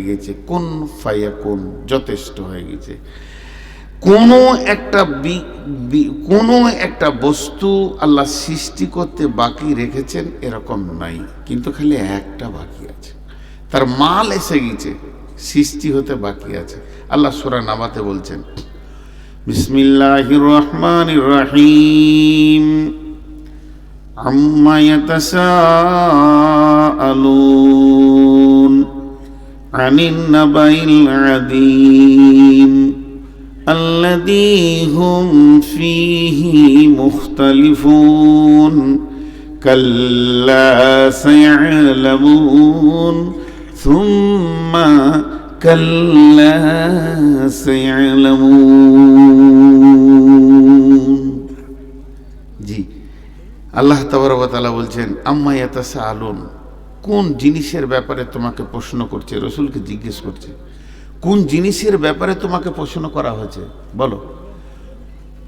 গেছে, কুন ফায়াকুন, যথেষ্ট হয়ে গেছে। কোনো একটা বস্তু আল্লাহ সৃষ্টি করতে বাকি রেখেছেন এরকম নাই, কিন্তু খালি একটা বাকি আছে, তার মাল এসে গেছে, সৃষ্টি হতে বাকি আছে। আল্লাহ সূরা নাবাতে বলছেন, বিসমিল্লাহির রহমানির রহিম, আম্মা ইয়াতাসাআলুন আনিন নাবাইল আযীম الذي هم فيه مختلفون كلا سيعلمون ثم كلا سيعلمون। জি, আল্লাহ তাবারক ওয়া তাআলা বলছেন, আম্মা ইয়াতাসাআলুন, কোন জিনিসের ব্যাপারে তোমাকে প্রশ্ন করছে, রাসূলকে জিজ্ঞেস করছে কোন জিনিসের ব্যাপারে তোমাকে প্রশ্ন করা হয়েছে, বলো।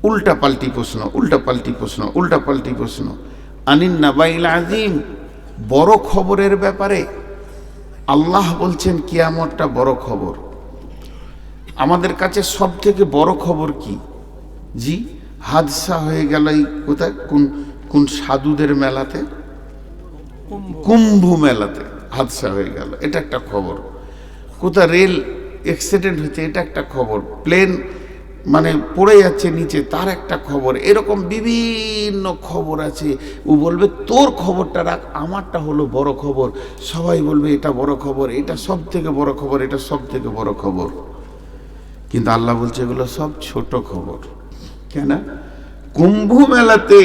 উল্টা পাল্টি প্রশ্ন, উল্টা পাল্টি প্রশ্ন, উল্টা পাল্টি প্রশ্ন। আনিন নাবাইল আযীম, বড় খবরের ব্যাপারে। আল্লাহ বলছেন কিয়ামতটা বড় খবর। আমাদের কাছে সব থেকে বড় খবর কি? জি, হাদসা হয়ে গেল এই কোথায়, কোন সাধুদের মেলাতে, কুম্ভ মেলাতে হাদসা হয়ে গেল, এটা একটা খবর। কোথায় রেল অ্যাক্সিডেন্ট হচ্ছে, এটা একটা খবর। প্লেন মানে পড়ে যাচ্ছে নিচে, তার একটা খবর। এরকম বিভিন্ন খবর আছে। ও বলবে তোর খবরটা রাখ, আমারটা হলো বড় খবর। সবাই বলবে এটা বড় খবর, এটা সব থেকে বড় খবর, এটা সব থেকে বড় খবর। কিন্তু আল্লাহ বলছে এগুলো সব ছোট খবর। কেন? কুম্ভ মেলাতে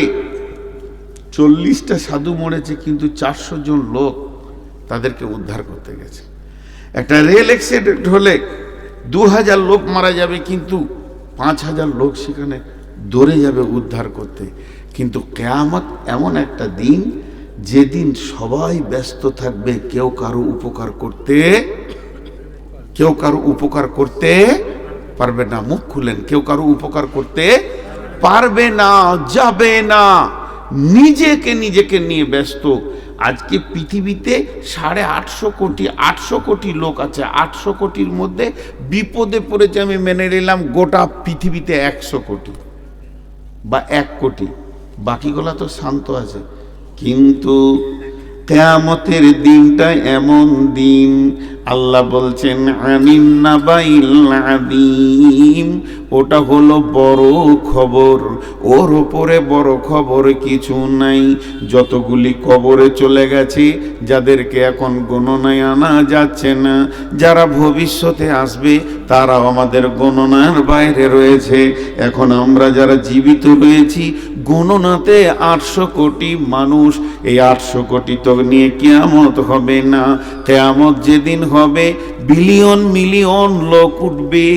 40টা সাধু মরেছে, কিন্তু 400 জন লোক তাদেরকে উদ্ধার করতে গেছে। একটা রেল অ্যাক্সিডেন্ট হলে 2000 লোক মারা যাবে, কিন্তু 5000 লোক সেখানে দৌড়ে যাবে উদ্ধার করতে। কিন্তু কিয়ামত এমন একটা দিন, যেদিন সবাই ব্যস্ত থাকবে, কেউ কারো উপকার করতে পারবে না। মুখ খুলেন, কেউ কারো উপকার করতে পারবে না, যাবে না, নিজেকে নিয়ে ব্যস্ত। আজকে পৃথিবীতে 850 কোটি লোক আছে। 800 কোটির মধ্যে বিপদে পড়েছে, আমি মেনে নিলাম, গোটা পৃথিবীতে 100 কোটি বা 1 কোটি, বাকিগুলা তো শান্ত আছে। কিন্তু কিয়ামতের দিনটা এমন দিন, আল্লাহ বলছেন আনিন নাবাইল আযীম, ওটা হলো বড় খবর। ওর উপরে বড় খবর কিছু নাই। যতগুলি কবরে চলে গেছে, যাদেরকে এখন গণনায় আনা যাচ্ছে না, যারা ভবিষ্যতে আসবে তারাও আমাদের গণনার বাইরে রয়েছে। এখন আমরা যারা জীবিত রয়েছি, গণনাতে 800 কোটি মানুষ। এই 800 কোটি তো নিয়ে কিয়ামত হবে না। কিয়ামত যেদিন হবে, বিলিয়ন মিলিয়ন লোক উঠবে,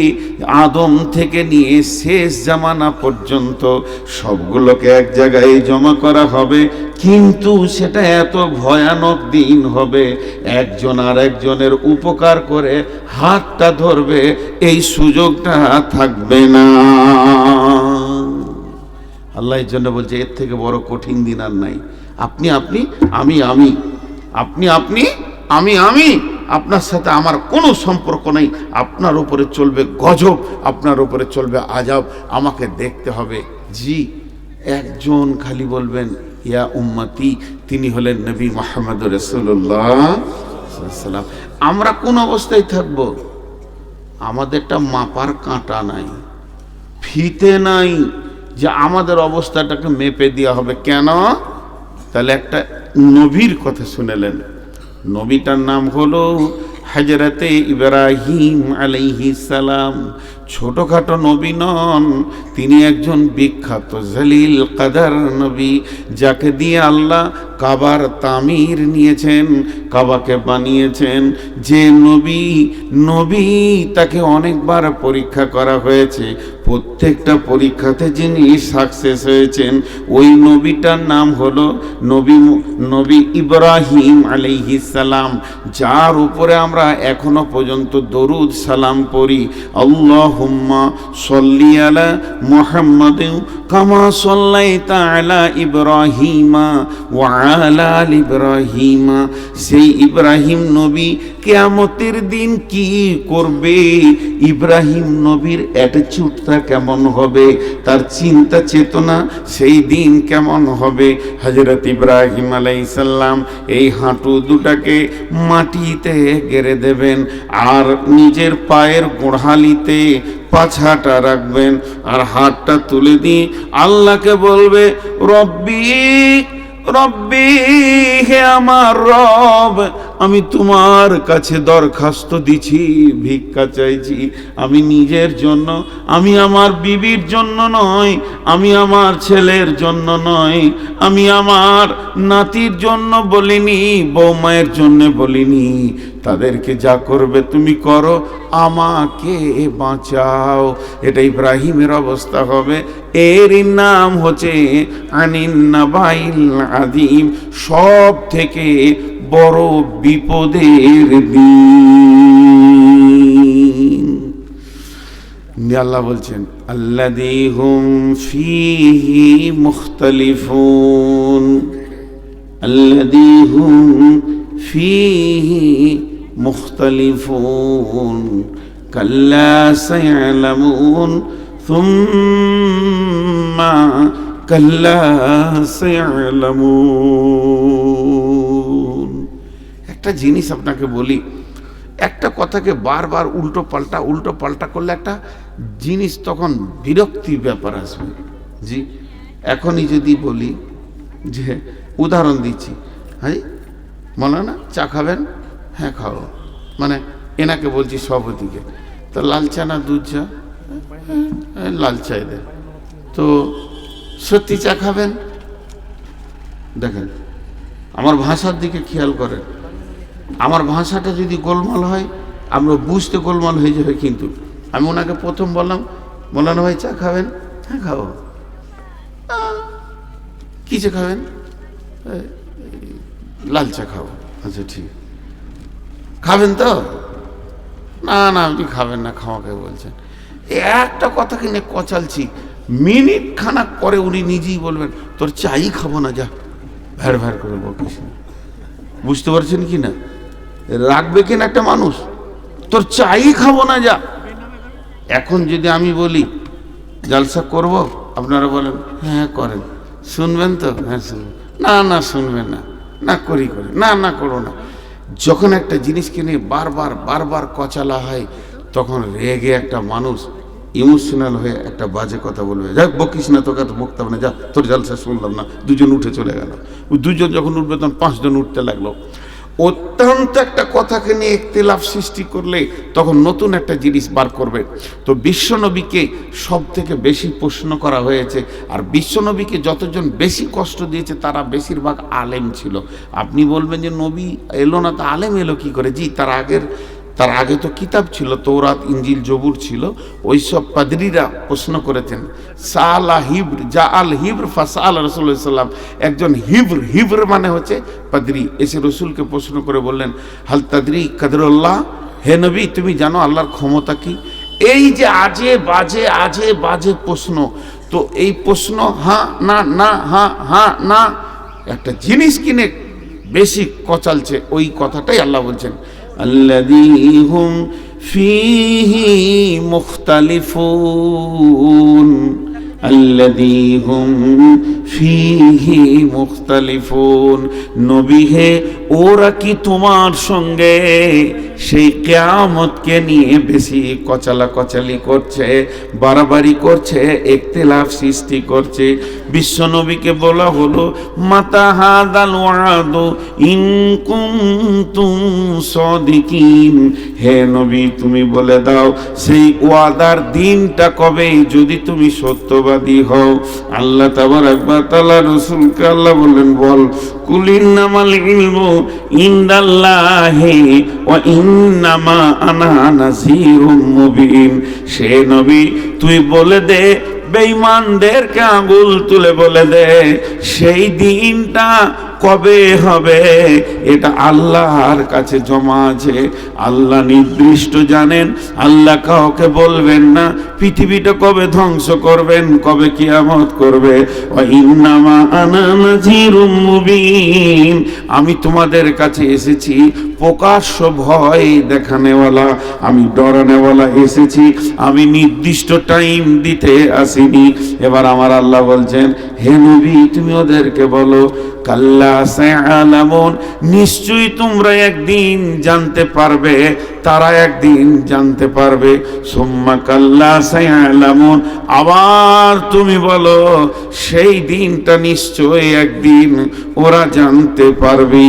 আদম থেকে নিয়ে শেষ জামানা পর্যন্ত সবগুলোকে এক জায়গায় জমা করা হবে। কিন্তু সেটা এত ভয়ানক দিন হবে, একজন আর একজনের উপকার করে হাতটা ধরবে, এই সুযোগটা থাকবে না। আল্লাহ এর জন্য বলছে, এর থেকে বড় কঠিন দিন আর নাই। আপনি আমি, আমি, আপনার সাথে আমার কোনো সম্পর্ক নেই। আপনার উপরে চলবে গজব, আপনার উপরে চলবে আযাব, আমাকে দেখতে হবে। জি, একজন খালি বলবেন ইয়া উম্মতি, তিনি হলেন নবী মুহাম্মদ রাসূলুল্লাহ সাল্লাল্লাহু আলাইহি ওয়াসাল্লাম। আমরা কোন অবস্থায় থাকব? আমাদেরটা মাপার কাঁটা নাই, ফিতে নাই, যে আমাদের অবস্থাটাকে মেপে দেওয়া হবে। কেন? তাহলে একটা নবীর কথা শুনেলেন। নবীটার নাম হলো হযরতে ইব্রাহিম আলাইহিস সালাম। ছোটখাটো নবী নন, তিনি একজন বিখ্যাত জলিল কদর নবী, যাকে দিয়ে আল্লাহ কাবার তামির নিয়েছেন, কাবাকে বানিয়েছেন। যে নবী তাকে অনেকবার পরীক্ষা করা হয়েছে, প্রত্যেকটা পরীক্ষাতে যিনি সাকসেস হয়েছেন, ওই নবীটার নাম হলো নবী ইব্রাহিম আলাইহিস সালাম, যার উপরে আমরা এখনো পর্যন্ত দরুদ সালাম পড়ি। আল্লাহ আল্লাহুম্মা সাল্লি আলা মুহাম্মাদিন কামা সাল্লাইতা আলা ইব্রাহিমা ওয়া আলা আলি ইব্রাহিমা। সেই ইব্রাহিম নবী কিয়ামতের দিন কি করবে, ইব্রাহিম নবীর অ্যাটিটিউডটা কেমন হবে, তার চিন্তা চেতনা সেই দিন কেমন হবে। হযরত ইব্রাহিম আলাইহিস সালাম এই হাঁটু দুটাকে মাটিতে গেড়ে দেবেন আর নিজের পায়ের গোড়ালিতে পাছাটা রাখবেন আর হাতটা তুলে দিয়ে আল্লাহকে বলবে, রব্বি রব্বি, হে আমার রব, আমি তোমার কাছে দরখাস্ত দিছি, ভিক্ষা চাইছি। আমি নিজের জন্য, আমি আমার বিবির জন্য নয়, আমি আমার ছেলের জন্য নয়, আমি আমার নাতির জন্য বলিনি, বৌমায়ের জন্য বলিনি। তাদেরকে যা করবে তুমি করো, আমাকে বাঁচাও। এটা ইব্রাহিমের অবস্থা হবে। এর নাম হচ্ছে আনিন্নাবাইল আযীম, সব থেকে বড় বিপদের দিন। আল্লাহ বলছেন আল্লাযী হুম ফীহি মুখতালিফুন, আল্লাযী হুম ফীহি মুখতালিফুন কাল্লা সায়ালামুন সুম্মা কাল্লা সায়ালামুন। একটা জিনিস আপনাকে বলি, একটা কথাকে বারবার উল্টো পাল্টা করলে একটা জিনিস তখন বিরক্তির ব্যাপার আসবে। জি, এখনই যদি বলি যে উদাহরণ দিচ্ছি, হ্যাঁ মৌলানা চা খাবেন, হ্যাঁ খাও, মানে এনাকে বলছি সভাপতিকে, তো লাল চা না দুধ চা, লাল চাই দেন। তো সত্যি চা খাবেন, দেখেন আমার ভাষার দিকে খেয়াল করেন, আমার ভাষাটা যদি গোলমাল হয় আমরা বুঝতে গোলমাল হয়ে যাবে। কিন্তু আমি ওনাকে প্রথম বললাম, মৌলানা ভাই চা খাবেন, হ্যাঁ খাবো। কি চা খাবেন? লাল চা খাবো। আচ্ছা ঠিক, খাবেন তো? না না আপনি খাবেন না, খাওয়াকে বলছেন। একটা কথা কিনে কচালছি, মিনিট খানাক পরে উনি নিজেই বলবেন তোর চাই খাবো না, যা ভ্যার ভ্যার করে বকিস না। বুঝতে পারছেন কি না? রাখবে কিনা একটা মানুষ, তোর চাই খাবো না, যা। এখন যদি আমি বলি জলসা করব, আপনারা বলেন হ্যাঁ করেন, শুনবেন তো? হ্যাঁ শুনবেন। না না শুনবেন না, না করি না না করো না। যখন একটা জিনিসকে নিয়ে বারবার কচালা হয়, তখন রেগে একটা মানুষ ইমোশনাল হয়ে একটা বাজে কথা বলবে, যাক বকিস না, তোকে তো বকতে হবে না, যা তোর জলসা শুনলাম না। দুজন উঠে চলে গেল। ওই দুজন যখন উঠবে তখন 5 জন উঠতে লাগলো। অত্যন্ত একটা কথাকে নিয়ে ইখতিলাফ সৃষ্টি করলে তখন নতুন একটা জিনিস বার করবে। তো বিশ্বনবীকে সব থেকে বেশি প্রশ্ন করা হয়েছে, আর বিশ্বনবীকে যতজন বেশি কষ্ট দিয়েছে তারা বেশিরভাগ আলেম ছিল। আপনি বলবেন যে নবী এলো না, তো আলেম এলো কি করে? জি, তার আগে তো কিতাব ছিল, তৌরাত, ইনজিল, জবুর ছিল। ওই সব পাদরিরা প্রশ্ন করেছেন। সালা হিব্র জা আল হিব্র ফাসাল রাসূলুল্লাহ সাল্লাল্লাহু আলাইহি ওয়াসাল্লাম, একজন হিব্র মানে হচ্ছে পাদরি, এসে রসুলকে প্রশ্ন করে বললেন হাল তাদরি কাদরুল্লাহ, হে নবী তুমি জানো আল্লাহর ক্ষমতা কি? এই যে আজে বাজে প্রশ্ন, তো এই প্রশ্ন হ্যাঁ না না হ্যাঁ হ্যাঁ না, একটা জিনিস কিনে বেশি কচালছে, ওই কথাটাই আল্লাহ বলছেন আল্লাযী হুম ফীহি মুখতালিফুন, আল্লাযী হুম ফীহি মুখতালিফুন। নবী হে, ওরা কি তোমার সঙ্গে সেই কিয়ামতকে নিয়ে বেশি কচালি করছে, বাড়াবাড়ি করছে, ইখতিলাফ সৃষ্টি করছে? বিশ্ব নবীকে বলা হলো মাতা হাদাল ওয়াদু ইন কুনতুম সাদিকিন, হে নবী তুমি বলে দাও সেই ওয়াদার দিনটা কবে, যদি তুমি সত্যবাদী হও। আল্লাহ তাবারাক ওয়া তাআলা রাসূলকে আল্লাহ বললেন, বল কুলিন্নামাল ইলমু ইনদাল্লাহি ওয়া ইন্নামা আনা নাযীরুম মুবিন। সে নবী তুই বলে দে, বেঈমানদেরকে আঙুল তুলে বলে দে সেই দিনটা কবে হবে এটা আল্লাহর কাছে জমা আছে, আল্লাহ নির্দিষ্ট জানেন। আল্লাহ কাউকে বলবেন না পৃথিবীটা কবে ধ্বংস করবেন, কবে কিয়ামত করবে। ওয়া ইন্নামা আনা নাযীরুম মুবিন, আমি তোমাদের কাছে এসেছি প্রকাশ্য ভয় দেখানেওয়ালা, আমি ডরানেওয়ালা এসেছি, আমি নির্দিষ্ট টাইম দিতে আসিনি। এবার আমার আল্লাহ বলছেন, হে নবী তুমি ওদেরকে বলো, কাল্লা সায়ালামুন, নিশ্চয়ই তোমরা একদিন জানতে পারবে, তারা একদিন জানতে পারবে। সুম্মা কাল্লা সায়ালামুন, আবার তুমি বলো সেই দিনটা নিশ্চয়ই একদিন ওরা জানতে পারবে।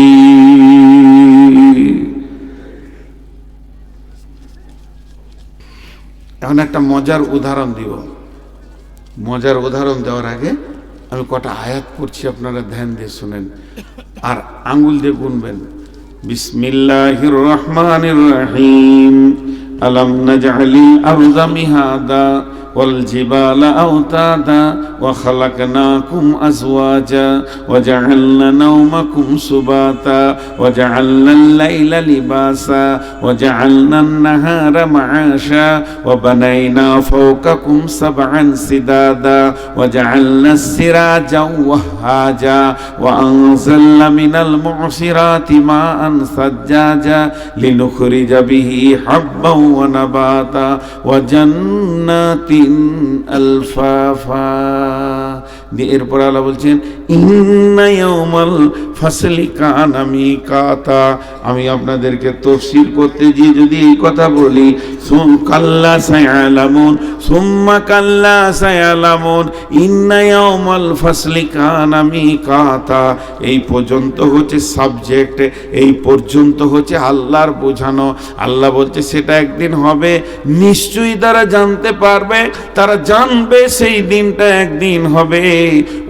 এখন একটা মজার উদাহরণ দিব। মজার উদাহরণ দেওয়ার আগে আমি কটা আয়াত পড়ছি, আপনারা ধ্যান দিয়ে শুনেন আর আঙ্গুল দিয়ে গুনবেন। বিসমিল্লাহির রহমানির রহিম। আলাম নাজআলিল আরদা মিহাদা ওয়াল জিবালা আওতাদা ওয়া খালাকনাকুম আজওয়াজা ওয়া জাআলনা নাওমাকুম সুবাতা ওয়া জাআলনাল লাইলা লিবাসা ওয়া জাআলনান নাহারা মাআশা ওয়া বানাইনা ফাওকাকুম সাবআন সিদাদা ওয়া জাআলনাস সিরাজা ওয়াহাজা ওয়া আনজালনা মিনাল মু'সিরাতি মাআন সাজ্জাজা লিনুখরিজা বিহি হাব্বান ওয়া নাবাতা ওয়া জান্নাতিন আলফাফা। এরপর আল্লাহ বলছেন, ইন্না ইয়াউমাল ফাসলি কানা মিকাতা। আমি আপনাদেরকে তাফসীর করতে গিয়ে যদি এই কথা বলি, কাল্লা সায়ালামুন সুম্মা কাল্লা সায়ালামুন ইন্না ইয়াউমাল ফাসলি কানা মিকাতা, এই পর্যন্ত হচ্ছে সাবজেক্ট, এই পর্যন্ত হচ্ছে আল্লাহর বোঝানো। আল্লাহ বলছে সেটা একদিন হবে, নিশ্চয়ই তারা জানতে পারবে, তারা জানবে সেই দিনটা একদিন হবে।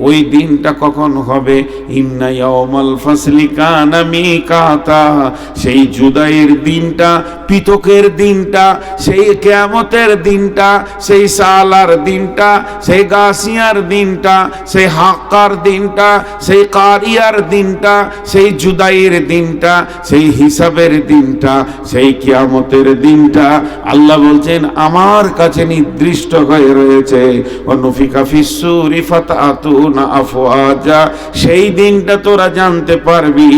ওই দিনটা কখন হবে? ইন্না ইয়াউমাল ফাসলি কানা মিকাতা, সেই জুদাইয়ের দিনটা, পৃথকের দিনটা, সেই কিয়ামতের দিনটা, সেই সালার দিনটা, সেই গাসিয়ার দিনটা, সেই হাক্কার দিনটা, সেই কারিয়ার দিনটা, সেই জুদাইয়ের দিনটা, সেই হিসাবের দিনটা, সেই কিয়ামতের দিনটা আল্লাহ বলছেন আমার কাছে নির্দিষ্ট হয়ে রয়েছে। অনুফিকা ফিসসুরি ফাতাতুনা আফওয়াজা, সেই দিনটা তোরা জানতে পারবি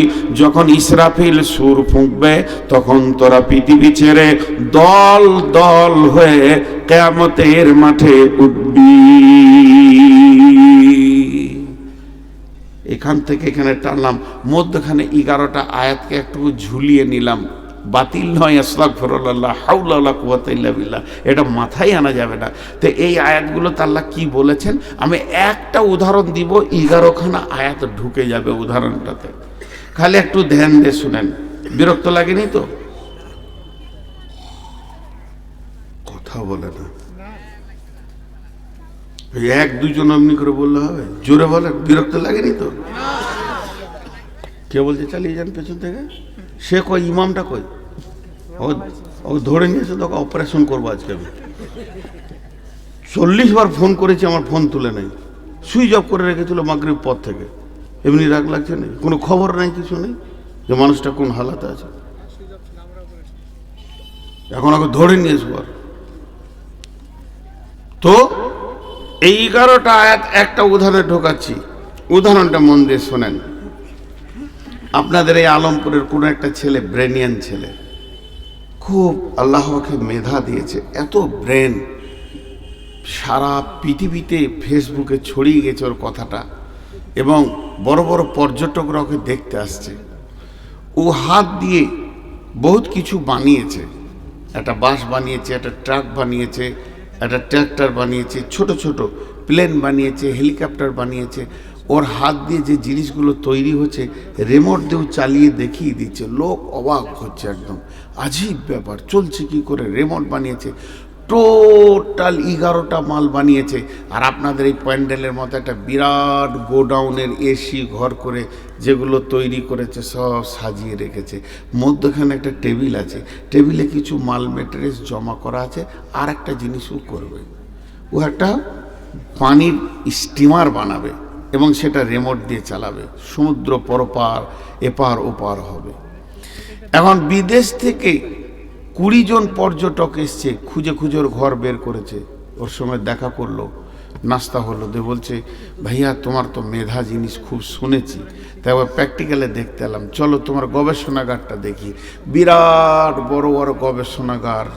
যখন ইসরাফিল সুর ফুঁকবে, তখন তোরা পৃথিবী ছেড়ে দল দল হয়ে কিয়ামতের মাঠে উঠবি। এখান থেকে এখানে টানলাম, মধ্যখানে 11টা আয়াতকে একটু ঝুলিয়ে নিলাম। বাতিল নয়, আস্তাগফিরুল্লাহ, হাওলা ওয়ালা কুওয়াতা ইল্লা বিল্লাহ, এটা মাথায় আনা যাবে না। তো এই আয়াতগুলো আল্লাহ কি বলেছেন আমি একটা উদাহরণ দিব, 11খানা আয়াত ঢুকে যাবে উদাহরণটাতে, খালি একটু ধ্যান দিয়ে শুনেন। বিরক্ত লাগেনি তো? কথা বলে না, এক দুজন এমনি করে বললে হবে, জোরে বলে। বিরক্ত লাগেনি তো? কে বলছে চালিয়ে যান পেছন থেকে? সে কই, ইমামটা কই? ও ধরে নিয়েছে, তোকে অপারেশন করবো আজকে আমি। 40 বার ফোন করেছি, আমার ফোন তুলে নেই, সুইচ অফ করে রেখেছিল মাগরিব পর থেকে। এমনি রাগ লাগছে না, কোনো খবর নেই, কিছু নেই যে মানুষটা কোন হালাতে আছে। এখন ওকে ধরে নিয়েছে। তো এই 11টা আয়াত একটা উদাহরণে ঢোকাচ্ছি, উদাহরণটা মন দিয়ে শোনেন। আপনাদের এই আলমপুরের কোনো একটা ছেলে, ব্রেনিয়ান ছেলে, খুব আল্লাহকে মেধা দিয়েছে, এত ব্রেন, সারা পৃথিবীতে ফেসবুকে ছড়িয়ে গেছে ওর কথাটা, এবং বড় বড় পর্যটকরা ওকে দেখতে আসছে। ও হাত দিয়ে বহুত কিছু বানিয়েছে, একটা বাস বানিয়েছে, একটা ট্রাক বানিয়েছে, একটা ট্র্যাক্টর বানিয়েছে, ছোট ছোট প্লেন বানিয়েছে, হেলিকপ্টার বানিয়েছে। ওর হাত দিয়ে যে জিনিসগুলো তৈরি হচ্ছে, রিমোট দিয়েও চালিয়ে দেখিয়ে দিচ্ছে, লোক অবাক হচ্ছে, একদম আজীব ব্যাপার, চলছে কি করে। রিমোট বানিয়েছে, টোটাল 11টা মাল বানিয়েছে। আর আপনাদের এই প্যান্ডেলের মতো একটা বিরাট গোডাউনের এসি ঘর করে যেগুলো তৈরি করেছে সব সাজিয়ে রেখেছে। মধ্যখানে একটা টেবিল আছে, টেবিলে কিছু মাল মেটেরিয়ালস জমা করা আছে। আর একটা জিনিসও করবে, ও একটা পানির স্টিমার বানাবে, এবং সেটা রিমোট দিয়ে চালাবে, সমুদ্র পরপার এপার ওপার হবে। এখন বিদেশ থেকে 20 জন পর্যটক এসছে, খুঁজে খুঁজে ওর ঘর বের করেছে, ওর সঙ্গে দেখা করলো, নাস্তা হলো, দিয়ে বলছে ভাইয়া তোমার তো মেধা জিনিস খুব শুনেছি, তাই আবার প্র্যাকটিক্যালে দেখতে এলাম, চলো তোমার গবেষণাগারটা দেখি। বিরাট বড় বড় গবেষণাগার,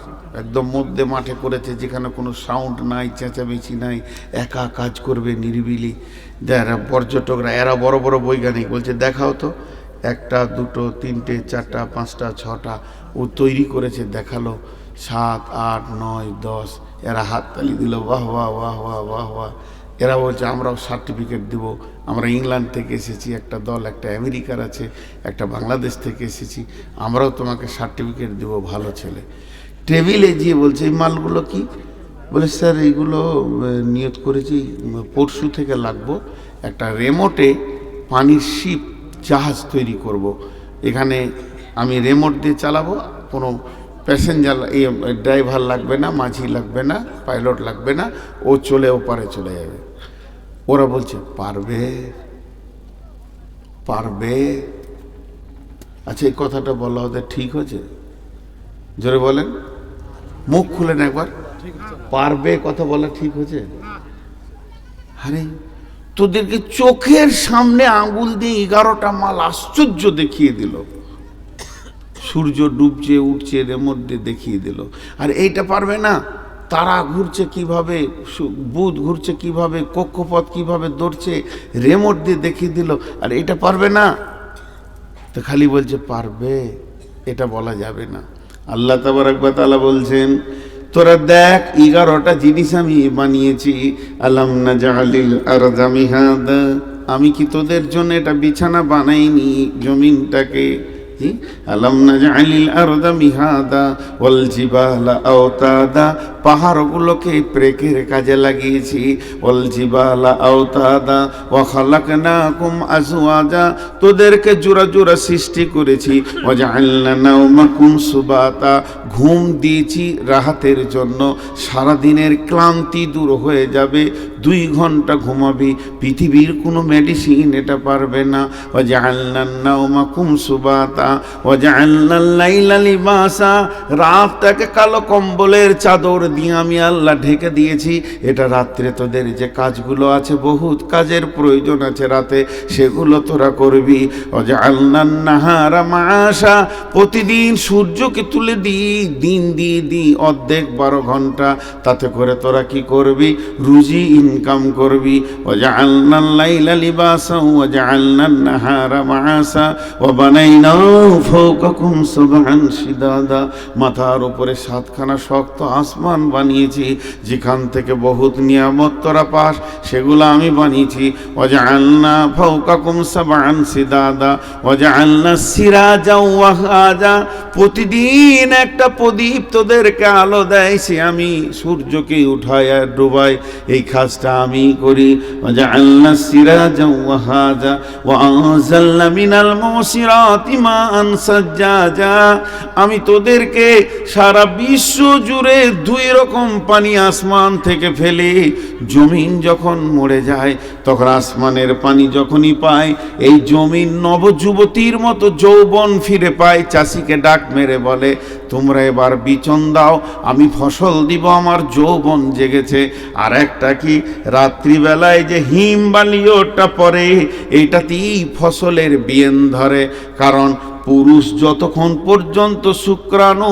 একদম মধ্যে মাঠে করেছে, যেখানে কোনো সাউন্ড নাই, চেঁচামেচি নাই, একা কাজ করবে নিরিবিলি। যারা পর্যটকরা, এরা বড় বড় বৈজ্ঞানিক, বলছে দেখাও তো, 1টা 2টো 3টে 4টা 5টা 6টা ও তৈরি করেছে, দেখালো, 7 8 9 10, এরা হাততালি দিল, বাহ বাহ বাহ বাহ বাহ বাহ। এরা বলছে আমরাও সার্টিফিকেট দেব, আমরা ইংল্যান্ড থেকে এসেছি একটা দল, একটা আমেরিকার আছে, একটা বাংলাদেশ থেকে এসেছি, আমরাও তোমাকে সার্টিফিকেট দেব, ভালো ছেলে। টেবিলে গিয়ে বলছে এই মালগুলো কি? বলে স্যার এইগুলো নিয়ত করেছি পরশু থেকে লাগবো, একটা রিমোটে পানির শিপ জাহাজ তৈরি করব। এখানে আমি রিমোট দিয়ে চালাবো, কোনো প্যাসেঞ্জার ড্রাইভার লাগবে না, মাঝি লাগবে না, পাইলট লাগবে না, ও চলে ওপারে চলে যাবে। ওরা বলছে পারবে পারবে। আচ্ছা এই কথাটা বলা ওদের ঠিক হয়েছে? জোরে বলেন, মুখ খুলেন একবার, পারবে কথা বলা ঠিক হয়েছে? আরে তোদেরকে চোখের সামনে আঙ্গুল দিয়ে 11টা মাল আশ্চর্য দেখিয়ে দিল, সূর্য ডুবছে উঠছে রিমোট দিয়ে দেখিয়ে দিল। আর এইটা পারবে না? তারা ঘুরছে কিভাবে, বুধ ঘুরছে কিভাবে, কক্ষপথ কিভাবে দৌড়ছে, রিমোট দিয়ে দেখিয়ে দিল। আর এটা পারবে না? তো খালি বলছে পারবে, এটা বলা যাবে না। আল্লাহ তাবারক ওয়া তাআলা বলছেন তোরা দেখ 11টা জিনিস আমি বানিয়েছি। আলাম নাজআলিল আরদা মিহাদা, আমি কি তোদের জন্য এটা বিছানা বানাইনি জমিনটাকে? আলাম নাজআলিল আরদা মিহাদা ওয়াল জিবালা আওতাদা, পাহাড়গুলোকে ব্রেকের কাজে লাগিয়েছি। ওয়াল জিবালা আওতাদা ওয়া খালাকনাকুম আজওয়াজা, তোদেরকে জোড়া জোড়া সৃষ্টি করেছি। ওয়া জাআলনা নাওমাকুম সুবাতা, ঘুম দিয়েছি রাহাতের জন্য, সারাদিনের ক্লান্তি দূর হয়ে যাবে, 2 ঘন্টা ঘুমাবি। পৃথিবীর কোনো মেডিসিন এটা পারবে না। ওয়া জাআলনা নাওমাকুম সুবাতা ওয়া জাআলনাল লাইলা লিবাসা, রাতটাকে কালো কম্বলের চাদর দিয়ে আমি আল্লাহ ঢেকে দিয়েছি। এটা রাত্রে তোদের যে কাজগুলো আছে, বহুত কাজের প্রয়োজন আছে রাতে, সেগুলো তোরা করবি। ওয়া জাআলনান নাহারা মাআশা, প্রতিদিন সূর্যকে তুলে দিই, দিন দিয়ে দিই অর্ধেক 12 ঘন্টা, তাতে করে তোরা কি করবি? রুজি ইনকাম করবি। ওয়া জাআলনাল লাইলা লিবাসা ওয়া জাআলনান নাহারা মাআশা ওয়া বানাইনা ফাওকাকুম সাবআন শিদাদা, মাথার উপরে 7খানা শক্ত আসমান বানিয়েছি, যেখান থেকে বহুত নিয়ামত তোরা পাস, সেগুলো আমি বানিয়েছি। ওয়া জাআলনা ফাওকাকুম সাবআন শিদাদা ওয়া জাআলনা সিরাজা ওয়া হাজা, প্রতিদিন একটা প্রদীপ তোদেরকে আলো দেয়, সে আমি সূর্যকে উঠাই আর ডুবাই, এই কাজটা আমি করি। ওয়া জাআলনা সিরাজা ওয়া হাজা ওয়া আনজালনা মিনাল মুসিরাতি মাআন সাজ্জাজা, আমি তোদেরকে সারা বিশ্ব জুড়ে 2 রকম পানি আসমান থেকে ফেলে, জমিন যখন মরে যায় তখন আসমানের পানি যখনই পায়, এই জমিন নবযুবতীর মতো যৌবন ফিরে পায়। চাষিকে ডাক মেরে বলে তোমরা এবার বিচন দাও, আমি ফসল দিব, আমার যৌবন জেগেছে। আর একটা কি, রাত্রিবেলায় যে হিম বালিওটা পড়ে, এইটাতেই ফসলের বিয়েন ধরে। কারণ পুরুষ যতক্ষণ পর্যন্ত শুক্রাণু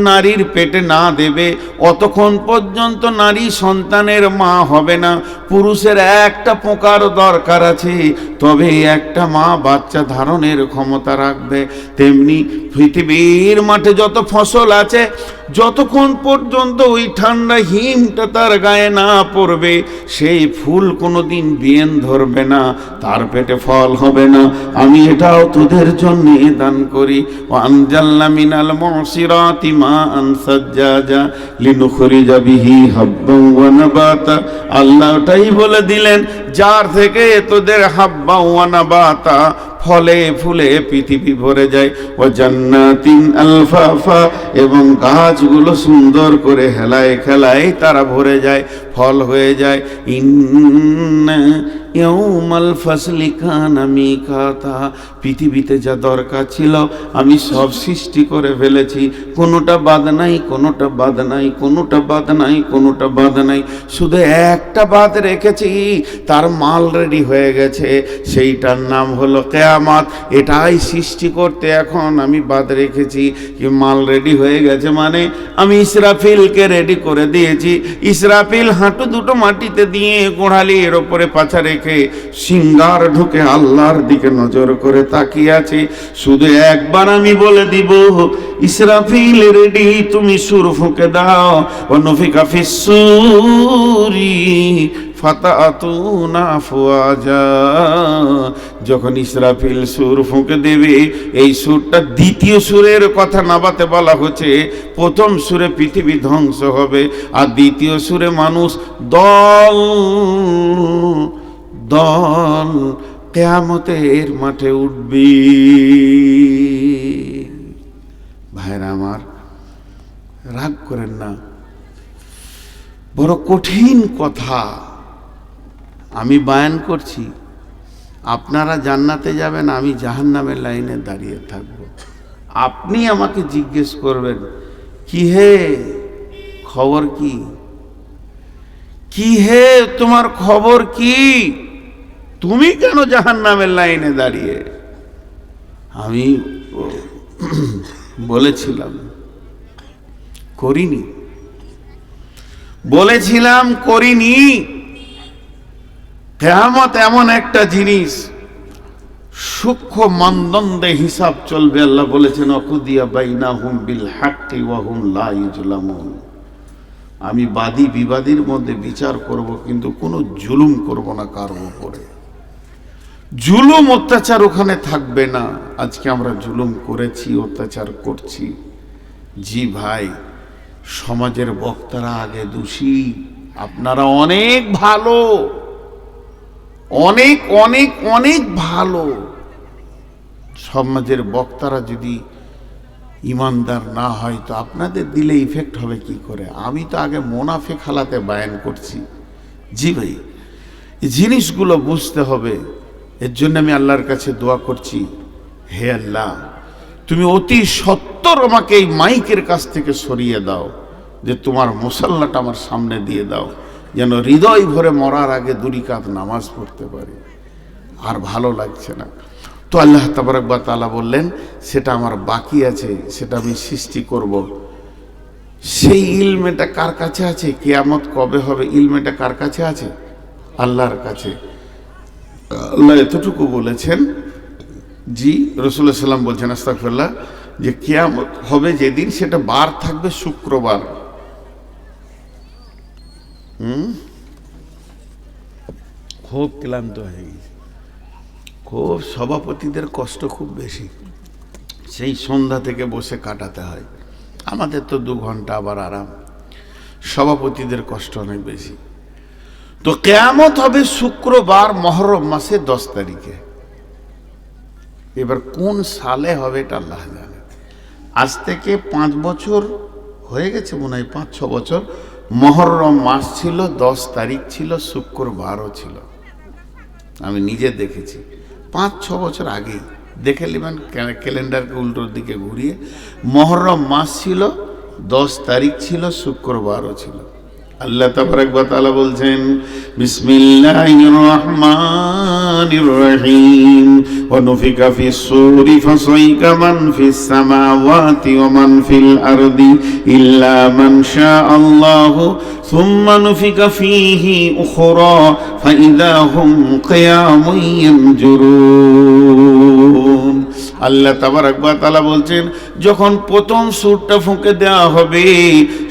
নারীর পেটে না দেবে, অতক্ষণ পর্যন্ত নারী সন্তানের মা হবে না। পুরুষের একটা পোকার দরকার আছে, তবে একটা মা বাচ্চা ধারণের ক্ষমতা রাখবে। তেমনি পৃথিবীর মাঠে যত ফসল আছে, যতক্ষণ পর্যন্ত ওই ঠান্ডা হিমটা তার গায়ে না পড়বে, সেই ফুল কোনোদিন বিয়েন ধরবে না, তার পেটে ফল হবে না। আমি এটাও তোদের জন্য দান করি। ওয়া আনজালনা মিনাল মুসিরাতি মাআন সাজ্জাজা লিনুখরিজা বিহি হাব্বান ওয়া নাবাতা, আল্লাহ ওটাই বলে দিলেন যার থেকে তোদের হাব্বা ওয়া নাবাতা, ফলে ফুলে পৃথিবী ভরে যায়। ও জান্নাতিন আলফাফা, এবং গাছগুলো সুন্দর করে হেলায় খেলায় তারা ভরে যায়, ফল হয়ে যায়। ইন্না ইয়াউমাল ফাসলি কানা মিকাতা, পৃথিবীতে যা দরকার ছিল আমি সব সৃষ্টি করে ফেলেছি, কোনোটা বাদ নাই, কোনোটা বাদ নাই, কোনোটা বাদ নাই, কোনোটা বাদ নাই, শুধু একটা বাদ রেখেছি, তার মাল রেডি হয়ে গেছে, সেইটার নাম হলো কিয়ামত। এটাই সৃষ্টি করতে এখন আমি বাদ রেখেছি। কি মাল রেডি হয়ে গেছে মানে আমি ইসরাফিলকে রেডি করে দিয়েছি। ইসরাফিল হাঁটু দুটো মাটিতে দিয়ে গোড়ালির ওপরে পাছা রেখে সিংহার ঢুকে আল্লাহর দিকে নজর করে তাকিয়ে আছে। শুধু একবার আমি বলে দিব, ইসরাফিল রেডি, তুমি সুর ফুঁকে দাও। ওয়ানুফিকা ফিস-সূরি ফাতাতুনা আফওয়াজা। যখন ইসরাফিল সুর ফুঁকে দেবে, এই সুরটা দ্বিতীয় সুরের কথা নাবাতে বলা হচ্ছে। প্রথম সুরে পৃথিবী ধ্বংস হবে, আর দ্বিতীয় সুরে মানুষ দল দল কিয়ামতের মাঠে উঠবে। ভাইরা আমার, রাগ করেন না, বড় কঠিন কথা আমি বয়ান করছি। আপনারা জান্নাতে যাবেন, আমি জাহান্নামের লাইনে দাঁড়িয়ে থাকব। আপনি আমাকে জিজ্ঞেস করবেন, কি হে খবর কি, কি হে তোমার খবর কি, তুমি কেন জাহান্নামের লাইনে দাঁড়িয়ে? আমি বলেছিলাম করিনি, বলেছিলাম করিনি। কিয়ামত এমন একটা জিনিস, সূক্ষ্ম মানদণ্ডে হিসাব চলবে। আল্লাহ বলেছেন, অকুদিয়া বাইনাহুম বিল হাক্কি ওয়া হুম লা ইউজলামুন। আমি বাদী বিবাদীর মধ্যে বিচার করব, কিন্তু কোনো জুলুম করব না কারো উপরে। জুলুম অত্যাচার ওখানে থাকবে না। আজকে আমরা জুলুম করেছি, অত্যাচার করছি। জি ভাই, সমাজের বক্তারা আগে দোষী, আপনারা অনেক ভালো, অনেক অনেক অনেক ভালো। সমাজের বক্তারা যদি ইমানদার না হয় তো আপনাদের দিলে ইফেক্ট হবে কি করে? আমি তো আগে মোনাফেক হালাতে বয়ান করছি। জি ভাই, এই জিনিসগুলো বুঝতে হবে। এর জন্য আমি আল্লাহর কাছে দোয়া করছি, হে আল্লাহ, তুমি অতি সত্বর আমাকে এই মাইকের কাছ থেকে সরিয়ে দাও, যে তোমার মুসাল্লাটা আমার সামনে দিয়ে দাও, যেন হৃদয় ভরে মরার আগে 2 রাকাত নামাজ পড়তে পারি। আর ভালো লাগছে না। তো আল্লাহ তাবারক ওয়া তাআলা বললেন, সেটা আমার বাকি আছে, সেটা আমি সৃষ্টি করব। সেই ইলমেটা কার কাছে আছে? কিয়ামত কবে হবে ইলমেটা কার কাছে আছে? আল্লাহর কাছে। আল্লাহ এতটুকু বলেছেন, জি রাসূলুল্লাহ সাল্লাম বলছেন, আস্তাগফিরুল্লাহ, যে কিয়ামত হবে যেদিন, সেটা বার থাকবে শুক্রবার। খুব ক্লান্ত হয়ে গেছে, খুব সভাপতিদের কষ্ট খুব বেশি, সেই সন্ধ্যা থেকে বসে কাটাতে হয়। আমাদের তো 2 ঘন্টা আবার আরাম, সভাপতিদের কষ্ট অনেক বেশি। তো কিয়ামত হবে শুক্রবার, মুহররম মাসে 10 তারিখে। এবার কোন সালে হবে এটা আল্লাহ জানে। আজ থেকে 5 বছর হয়ে গেছে, মনে হয় 5-6 বছর। মুহররম মাস ছিল, 10 তারিখ ছিল, শুক্রবারও ছিল। আমি নিজে দেখেছি 5-6 বছর আগে। দেখে নেবেন ক্যালেন্ডারকে উল্টোর দিকে ঘুরিয়ে। মুহররম মাস ছিল, 10 তারিখ ছিল, শুক্রবারও ছিল। আল্লাহ তাবারক ওয়া তাআলা বলছেন, বিসমিল্লাহির রহমানির রহিম, ওয়া নুফিকা ফিস-সূরি ফাসাইকা মান ফিস সামাওয়াতি ওয়া মান ফিল আরদি ইল্লা মান শাআল্লাহু সুম্মা নুফিকা ফীহি উখরা ফাইযা হুম কিয়ামুন ইয়ানজুরুন। আল্লাহ তাবারক ওয়া তাআলা বলছেন, যখন প্রথম সুরটা ফুঁকে দেওয়া হবে,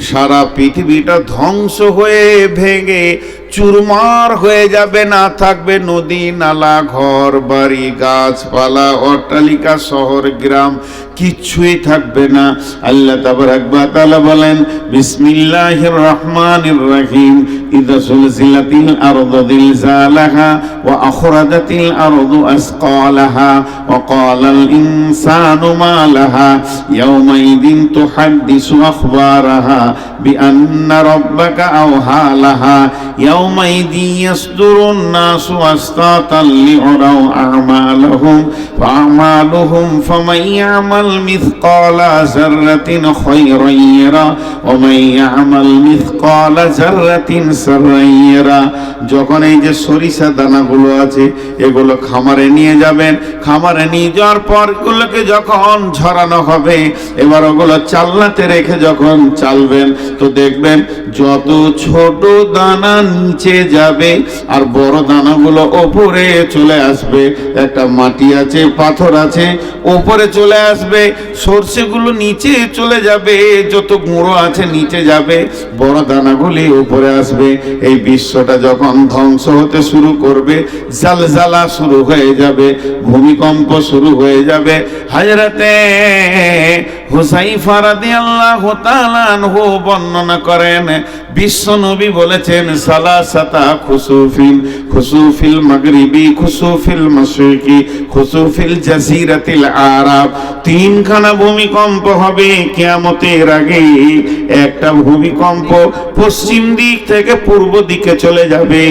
সারা পৃথিবীটা ধ্বংস হয়ে ভেঙে চুরমার হয়ে যাবে। না থাকবে নদী নালা, ঘর বাড়ি, গাছপালা, অট্টালিকা, শহর গ্রাম, কিচ্ছুই থাকবে না। আল্লাহ তাবারাক ওয়া তাআলা বলেন, বিসমিল্লাহির রহমানির রহিম, ইযা সুলজিলাতিল আরদু জিলজালাহা ওয়া আখরাজাতিল আরদু আসকালাহা ওয়া ক্বালাল ইনসানু মা লাহা ইয়াওমাইদিন তুহাদ্দিসু আখবারাহা বিআন্না রাব্বাকা আওহা লাহা ইয়াওমাইদিন ইয়াসদুরুন নাসু আসতাতাল লিউরাউ আমালাহুম ফাআমালুহুম ফামান ইয়ামাল মিসকালা যাররাতিন খায়রান ইয়ারা ওয়া মান ইয়ামাল মিসকালা যাররাতিন শাররান ইয়ারা। যখন এই যে সরিষা দানাগুলো আছে এগুলো খামারে নিয়ে যাবেন, খামারে নিয়ে যাওয়ার পর এগুলোকে যখন ঝরানো হবে, এবার ওগুলো চালনাতে রেখে যখন চালবেন তো দেখবেন যত ছোট দানা নিচে যাবে আর বড় দানাগুলো ওপরে চলে আসবে। একটা মাটি আছে, পাথর আছে, ওপরে চলে আসবে, সরষেগুলো নিচে চলে যাবে, যত গুঁড়ো আছে নিচে যাবে, বড় দানাগুলি উপরে আসবে। এই বিশ্বটা যখন ধ্বংস হতে শুরু করবে, জালজালা শুরু হয়ে যাবে, ভূমিকম্প শুরু হয়ে যাবে। হযরতে হুযায়ফা রাদিয়াল্লাহু তাআলা আনহু বর্ণনা করেন, বিশ্ব নবী বলেছেন, সালাসাতা খুসুফিন, খুসুফিল মাগরিবি, খুসুফিল মাশরিকি, খুসুফিল জাজিরাতিল আরাব। তিনখানা ভূমিকম্প হবে কিয়ামতের আগে। একটা ভূমিকম্প পশ্চিম দিক থেকে পূর্ব দিকে চলে যাবে,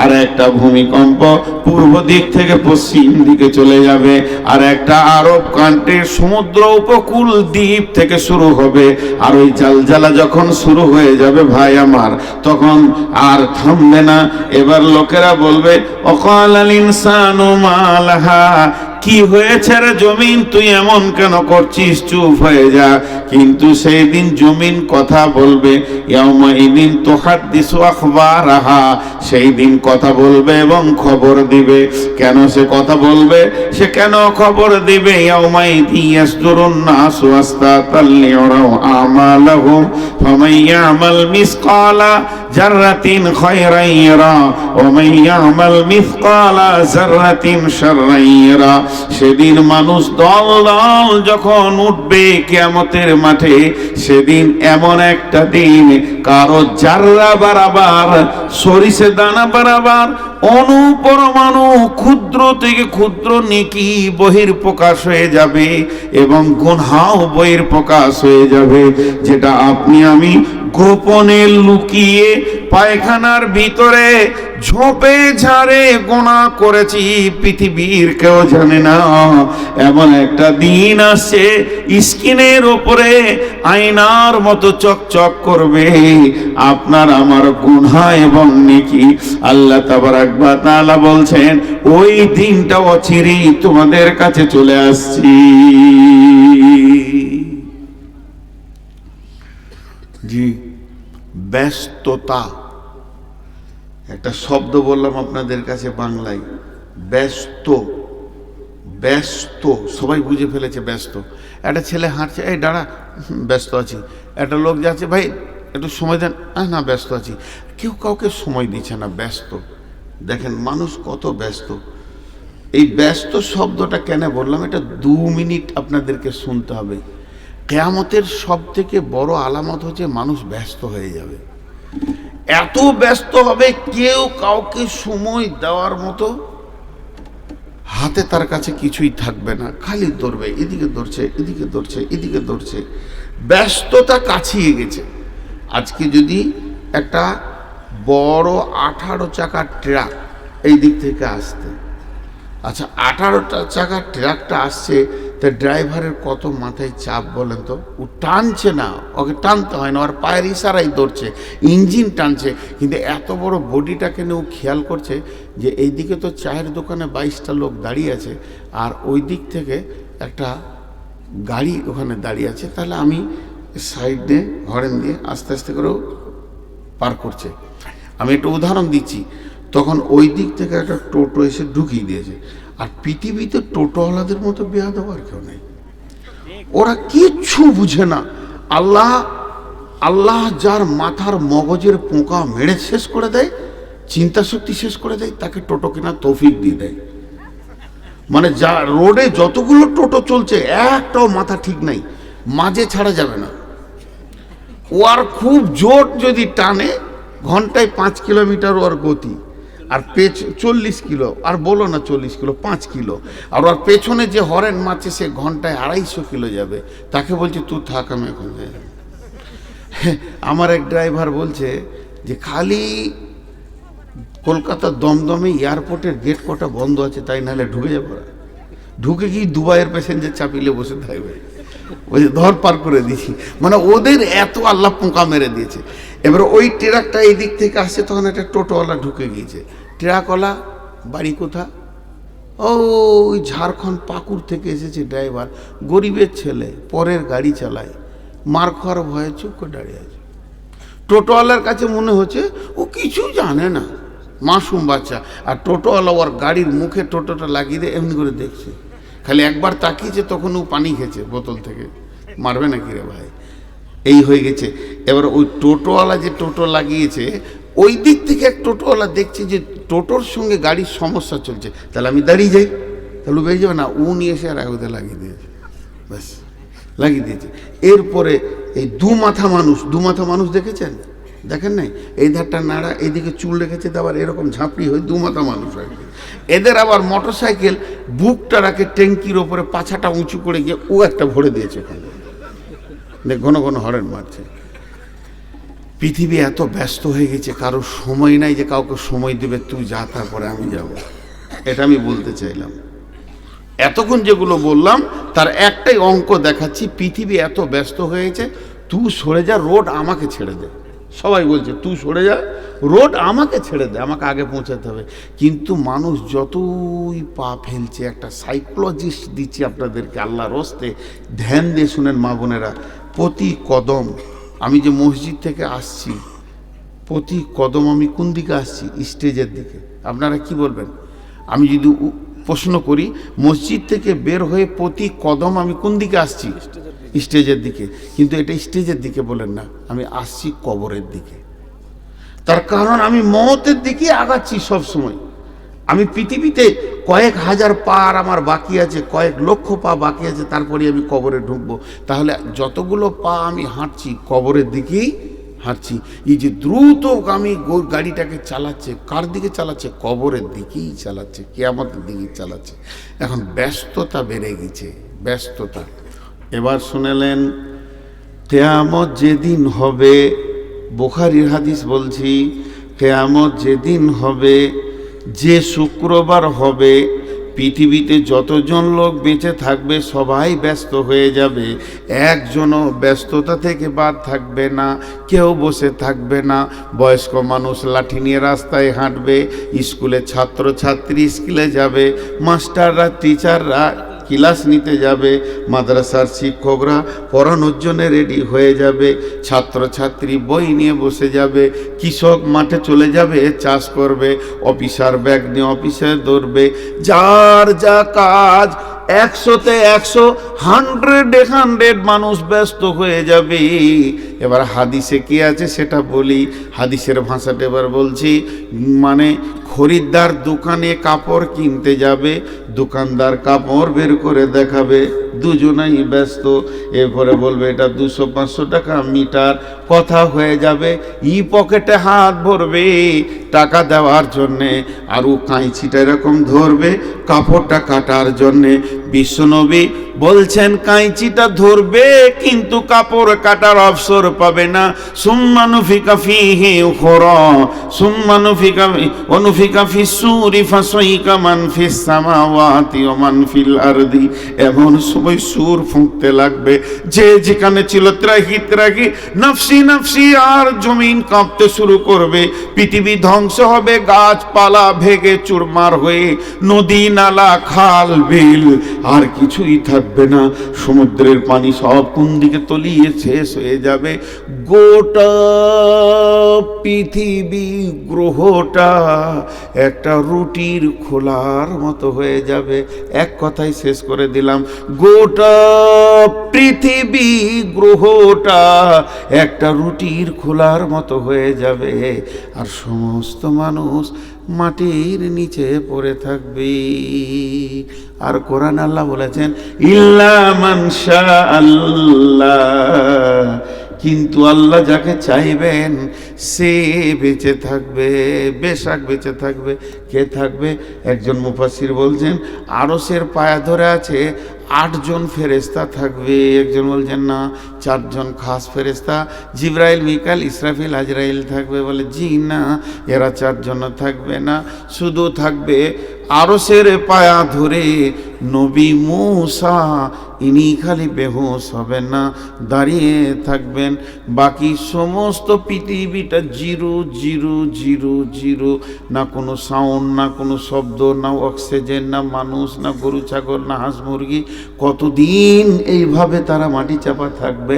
আর একটা ভূমিকম্প পূর্ব দিক থেকে পশ্চিম দিকে চলে যাবে, আর একটা আরব কান্ট্রির সমুদ্র উপকূল দ্বীপ থেকে শুরু হবে। আর ওই জালজালা যখন শুরু হয়ে যাবে ভাই আমার, তখন আর থামবে না। এবার লোকেরা বলবে, ওয়াকালাল ইনসানু মা লাহা, কি হয়েছে রে জমিন, তুই এমন কেন করছিস, চুপ হয়ে যা। কিন্তু সেই দিন জমিন কথা বলবে, ইয়াউমাইদিন তুহাদ্দিসু আখবারাহা, সেই দিন কথা বলবে এবং খবর দিবে। কেন সে কথা বলবে, সে কেন খবর দিবে? ইয়াউমাইদিন ইয়াসদুরুন নাসু আসতাতাল লিউরাউ আমালাহুম ফামান ইয়ামাল মিসকালা যাররাতিন খায়রান ইয়ারা ওয়া মান ইয়ামাল মিসকালা যাররাতিন শাররান ইয়ারা। সেদিন মানুষ দল দল যখন উঠবে কিয়ামতের মাঠে, সেদিন এমন একটা দিন, কারো জাররা বারাবার, সরিষা দানা বারাবার, অনুপরমাণু ক্ষুদ্র থেকে ক্ষুদ্র নেকি বহির প্রকাশ হয়ে যাবে এবং গুনাহও বহির প্রকাশ হয়ে যাবে। যেটা আপনি আমি গোপনে লুকিয়ে পায়খানার ভিতরে ঝোপে ঝাড়ে গোনা করেছি, পৃথিবীর কেউ জানে না। এমন একটা দিন আসছে, স্ক্রিনের উপরে আয়নার মতো চকচক করবে আপনার আমার গুনাহ এবং নেকি। আল্লাহ তাবারাক ওয়া তাআলা বলছেন, ওই দিনটা অচিরেই তোমাদের কাছে চলে আসছি। জি, ব্যস্ততা একটা শব্দ বললাম আপনাদের কাছে বাংলায়, ব্যস্ত। ব্যস্ত সবাই বুঝে ফেলেছে ব্যস্ত। একটা ছেলে হাঁটছে, এই দাঁড়া, ব্যস্ত আছি। একটা লোক যাচ্ছে, ভাই একটু সময় দেন, না ব্যস্ত আছি। কেউ কাউকে সময় দিচ্ছে না, ব্যস্ত। দেখেন মানুষ কত ব্যস্ত। এই ব্যস্ত শব্দটা কেন বললাম, এটা 2 মিনিট আপনাদেরকে শুনতে হবে। কিয়ামতের সব থেকে বড় আলামত হচ্ছে মানুষ ব্যস্ত হয়ে যাবে। এত ব্যস্ত হবে, কেউ কাউকে সময় দেওয়ার মতো হাতে তার কাছে কিছুই থাকবে না, খালি দৌড়বে, এদিকে দৌড়ছে, এদিকে দৌড়ছে, এদিকে দৌড়ছে। ব্যস্ততা কাছিয়ে গেছে। আজকে যদি একটা বড় 18 চাকার ট্রাক এই দিক থেকে আসতে, আচ্ছা 18টা চাকার ট্রাকটা আসছে, তা ড্রাইভারের কত মাথায় চাপ বলেন তো। ও টানছে না, ওকে টানতে হয় না, ওর পায়ের ইশারাই ধরছে, ইঞ্জিন টানছে। কিন্তু এত বড় বডিটাকে নিয়ে ও খেয়াল করছে যে এই দিকে তো চায়ের দোকানে 22টা লোক দাঁড়িয়ে আছে, আর ওই দিক থেকে একটা গাড়ি ওখানে দাঁড়িয়ে আছে, তাহলে আমি সাইড দিয়ে হরেন দিয়ে আস্তে আস্তে করে পার করছে। আমি একটা উদাহরণ দিচ্ছি, তখন ওই দিক থেকে একটা টোটো এসে ঢুকিয়ে দিয়েছে। আর পৃথিবীতে টোটোওয়ালাদের মতো বেয়াদব আর কেউ নেই, ওরা কিচ্ছু বুঝে না। আল্লাহ যার মাথার মগজের পোকা মেরে শেষ করে দেয়, চিন্তা শক্তি শেষ করে দেয়, তাকে টোটো কেনার তৌফিক দিয়ে দেয়। মানে যা রোডে যতগুলো টোটো চলছে একটাও মাথা ঠিক নাই, মাঝে ছাড়া যাবে না। ওর খুব জোর যদি টানে ঘন্টায় 5 কিলোমিটার ওর গতি, আর 40 কিলো, আর বলো না 40 কিলো, 5 কিলো। আর ওর পেছনে যে হরেন মারছে সে ঘন্টায় 250 কিলো যাবে। তাকে বলছে তুই থাক, আমি এখন যাই। আমার এক ড্রাইভার বলছে যে খালি কলকাতার দমদমে এয়ারপোর্টের গেট কটা বন্ধ আছে, তাই নাহলে ঢুকে যাবো। ঢুকে কি দুবাইয়ের প্যাসেঞ্জার চাপিলে বসে থাকবে, ওই যে ধর পার করে দিয়েছি। মানে ওদের এত আল্লাহ পোকা মেরে দিয়েছে। এবার ওই ট্রাকটা এই দিক থেকে আসছে, তখন একটা টোটোওয়ালা ঢুকে গিয়েছে। ট্রাকওয়ালা বাড়ি কোথা? ওই ঝাড়খণ্ড পাকুড় থেকে এসেছে ড্রাইভার, গরিবের ছেলে, পরের গাড়ি চালায়, মার খাওয়ার ভয়ে চুপ করে দাঁড়িয়ে আছে। টোটোওয়ালার কাছে মনে হচ্ছে ও কিছু জানে না, মাসুম বাচ্চা। আর টোটোওয়ালা ওর গাড়ির মুখে টোটোটা লাগিয়ে দিয়ে এমনি করে দেখছে, খালি একবার তাকিয়েছে, তখন ও পানি খেয়েছে বোতল থেকে। মারবে নাকি রে ভাই, এই হয়ে গেছে। এবার ওই টোটোওয়ালা যে টোটো লাগিয়েছে, ওই দিক থেকে এক টোটোওয়ালা দেখছে যে টোটোর সঙ্গে গাড়ির সমস্যা চলছে, তাহলে আমি দাঁড়িয়ে যাই, তাহলে বেরিয়ে যাবে না। ও নিয়ে এসে আর একদা লাগিয়ে দিয়েছে, ব্যাস লাগিয়ে দিয়েছে। এরপরে এই দু মাথা মানুষ দেখেছেন? দেখেন নাই? এই ধারটা নাড়া, এইদিকে চুল রেখেছে, আবার এরকম ঝাঁপড়ি হয়ে দু মাথা মানুষ হয়। এদের আবার মোটর সাইকেল বুকটা রাখে ট্যাঙ্কির ওপরে, পাছাটা উঁচু করে গিয়ে ও একটা ভরে দিয়েছে ওখানে, ঘন ঘন হরেন মারছে। পৃথিবী এত ব্যস্ত হয়ে গেছে, কারো সময় নাই যে কাউকে সময় দেবে, তুই যা তারপরে আমি যাব। এটা আমি বলতে চাইলাম। এতক্ষণ যেগুলো বললাম তার একটাই অঙ্ক দেখাচ্ছি। পৃথিবী এত ব্যস্ত হয়েছে, তুই সরে যা, রোড আমাকে ছেড়ে দে। সবাই বলছে তুই সরে যা, রোড আমাকে ছেড়ে দে, আমাকে আগে পৌঁছাতে হবে। কিন্তু মানুষ যতই পা ফেলছে, একটা সাইকোলজিস্ট দিচ্ছি আপনাদেরকে আল্লাহর হস্তে, ধ্যান দিয়ে শুনেন মা বোনেরা। প্রতি কদম, আমি যে মসজিদ থেকে আসছি, প্রতি কদম আমি কোন দিকে আসছি? স্টেজের দিকে। আপনারা কি বলবেন? আমি যদি প্রশ্ন করি, মসজিদ থেকে বের হয়ে প্রতি কদম আমি কোন দিকে আসছি? স্টেজের দিকে। কিন্তু এটা স্টেজের দিকে বলেন না, আমি আসছি কবরের দিকে। তার কারণ আমি মওতের দিকে আগাচ্ছি সব সময়। আমি পৃথিবীতে কয়েক হাজার পা আমার বাকি আছে, কয়েক লক্ষ পা বাকি আছে, তারপরে আমি কবরে ঢুকবো। তাহলে যতগুলো পা আমি হাঁটছি কবরের দিকেই হাঁটছি। এই যে দ্রুতগামী গাড়িটাকে চালাচ্ছে, কার দিকে চালাচ্ছে? কবরের দিকেই চালাচ্ছে, কিয়ামতের দিকেই চালাচ্ছে। এখন ব্যস্ততা বেড়ে গেছে, ব্যস্ততা। এবার শুনেলেন, কিয়ামত যেদিন হবে, বুখারীর হাদিস বলছি, কিয়ামত যেদিন হবে, যে শুক্রবার হবে, পৃথিবীতে যতজন লোক বেঁচে থাকবে সবাই ব্যস্ত হয়ে যাবে, একজনও ব্যস্ততা থেকে বাদ থাকবে না, কেউ বসে থাকবে না। বয়স্ক মানুষ লাঠি নিয়ে রাস্তায় হাঁটবে, স্কুলে ছাত্রছাত্রী স্কুলে যাবে, মাস্টাররা টিচাররা ক্লাস নিতে যাবে, মাদ্রাসার শিক্ষকরা পড়ানোর জন্য রেডি হয়ে যাবে, ছাত্রছাত্রী বই নিয়ে বসে যাবে, কৃষক মাঠে চলে যাবে চাষ করবে, অফিসার ব্যাগ নিয়ে অফিসে দৌড়বে। যার যা কাজ 100-তে 100, 100 মানুষ ব্যস্ত হয়ে যাবে। এবার হাদিসে কি আছে সেটা বলি, হাদিসের ভাষাটা এবার বলছি। মানে খরিদ্দার দোকানে কাপড় কিনতে যাবে, দোকানদার কাপড় বের করে দেখাবে, দুজনেই ব্যস্ত। এরপরে বলবে এটা 200-500 টাকা মিটার, কথা হয়ে যাবে। পকেটে হাত ভরবে টাকা দেওয়ার জন্যে, আর ও কাঁচিটা এরকম ধরবে কাপড়টা কাটার জন্যে। বিশ্বনবী বলছেন কাঁচিটা ধরবে কিন্তু কাপড় কাটার অবসর পাবে না। সুম্মা নুফিকা ফীহি উখরা, সুম্মা নুফিকা ফিস-সূরি ফাসাইকা মান ফিস সামাওয়াতি ওয়া মান ফিল আরদি। এমন সময় সুর ফুঁকতে লাগবে, যে যেখানে ছিল ত্রাহি ত্রাহি নফসি নফসি, আর জমিন কাঁপতে শুরু করবে। পৃথিবী ধ্বংস হবে, গাছপালা ভেঙে চুরমার হয়ে, নদী নালা খাল বিল আর কিছুই থাকবে না। সমুদ্রের পানি সব কোন দিকে তলিয়ে শেষ হয়ে যাবে। গোটা পৃথিবী গ্রহটা একটা রুটির খোলার মতো হয়ে যাবে। এক কথায় শেষ করে দিলাম, গোটা পৃথিবী গ্রহটা একটা রুটির খোলার মতো হয়ে যাবে, আর সমস্ত মানুষ মাটির নিচে পড়ে থাকবে। আর কোরআন আল্লাহ বলেছেন, ইল্লা মান শা আল্লাহ, কিন্তু আল্লাহ যাকে চাইবেন সে বেঁচে থাকবে, বেশাক বেঁচে থাকবে। কে থাকবে? একজন মুফাসসির বলছেন আরশের পায়া ধরে আছে 8 জন ফেরেশতা থাকবে, একজন বলছেন না 4 জন খাস ফেরেশতা, জিবরাইল, মিকাইল, ইসরাফিল, আজরাইল থাকবে। বলে জি না, এরা 4 জন থাকবে না, শুধু থাকবে আরশের পায়া ধরে নবী মূসা, ইনি খালি বেহুশ হবেন না, দাঁড়িয়ে থাকবেন। বাকি সমস্ত পৃথিবীটা জিরো জিরো জিরো জিরো, না কোনো সাউন্ড, না কোনো শব্দ, না অক্সিজেন, না মানুষ, না গরু ছাগল, না হাঁস মুরগি। কতদিন এইভাবে তারা মাটি চাপা থাকবে?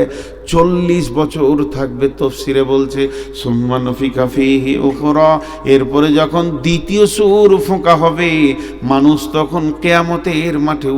40 বছর থাকবে। তফসিরে বলছে সুম্মা নুফিখা ফীহি উখরা, এরপরে যখন দ্বিতীয় সূর ফোঁকা হবে, মানুষ তখন কিয়ামতের মাঠে